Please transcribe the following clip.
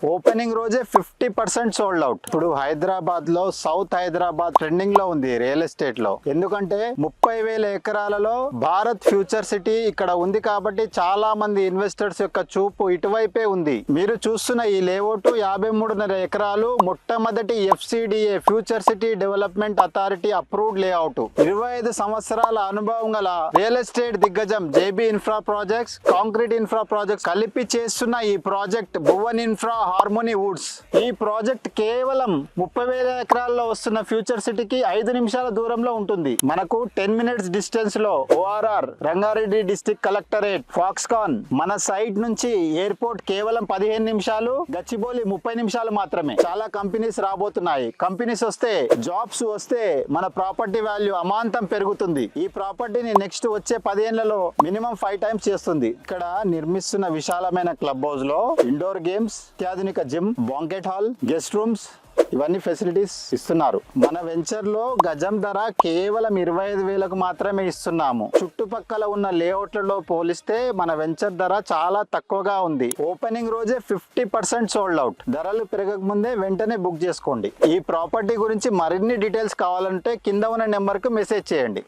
Opening రోజే 50% sold out. ఇప్పుడు హైదరాబాద్ లో సౌత్ హైదరాబాద్ ట్రెండింగ్ లో ఉంది రియల్ ఎస్టేట్ లో. ఎందుకంటే 30,000 ఎకరాలలో భారత్ ఫ్యూచర్ సిటీ ఇక్కడ ఉంది కాబట్టి చాలా మంది ఇన్వెస్టర్స్ యొక్క చూపు ఇటువైపే ఉంది. మీరు చూస్తున్న ఈ లేఅవుట్ 53.5 ఎకరాలు మొట్టమొదటి FCDA future city development authority approved layout. 25 సంవత్సరాల అనుభవం గల రియల్ ఎస్టేట్ దిగ్గజం JB infra projects, concrete infra projects కలిపి చేస్తున్న ఈ project Bhuvan infra harmony Woods. ఈ ప్రాజెక్ట్ కేవలం 30,000 ఎకరాల్లో వస్తున్న ఫ్యూచర్ సిటీకి 5 నిమిషాల దూరంలో ఉంటుంది. మనకు 10 మినిట్స్ డిస్టెన్స్ లో ORR, Rangareddy district collectorate, Foxconn, మన సైట్ నుంచి ఎయిర్పోర్ట్ కేవలం 15 నిమిషాలు, గచ్చిబౌలి 30 నిమిషాలు మాత్రమే. చాలా కంపెనీస్ రాబోతున్నాయి. కంపెనీస్ వస్తే, జాబ్స్ వస్తే మన ప్రాపర్టీ వాల్యూ అమాంతం పెరుగుతుంది. ఈ ప్రాపర్టీని నెక్స్ట్ వచ్చే 10 ఏళ్లలో మినిమం 5 టైమ్స్ చేస్తుంది. ఇక్కడ నిర్మిస్తున్న విశాలమైన క్లబ్ హౌస్ లో ఇండోర్ గేమ్స్, అత్యాధునిక gym, banquet hall, guest rooms ఇవన్నీ ఫెసిలిటీస్ ఇస్తున్నారు. మన వెంచర్ లో గజం ధర కేవలం 25,000కు మాత్రమే ఇస్తున్నాము. చుట్టుపక్కల ఉన్న లేఅవుట్లలో పోలిస్తే మన వెంచర్ ధర చాలా తక్కువగా ఉంది. ఓపెనింగ్ రోజే 50% సోల్డ్ అవుట్. ధరలు పెరగక ముందే వెంటనే బుక్ చేసుకోండి. ఈ ప్రాపర్టీ గురించి మరిన్ని డీటెయిల్స్ కావాలంటే కింద ఉన్న నెంబర్ కు మెసేజ్ చేయండి.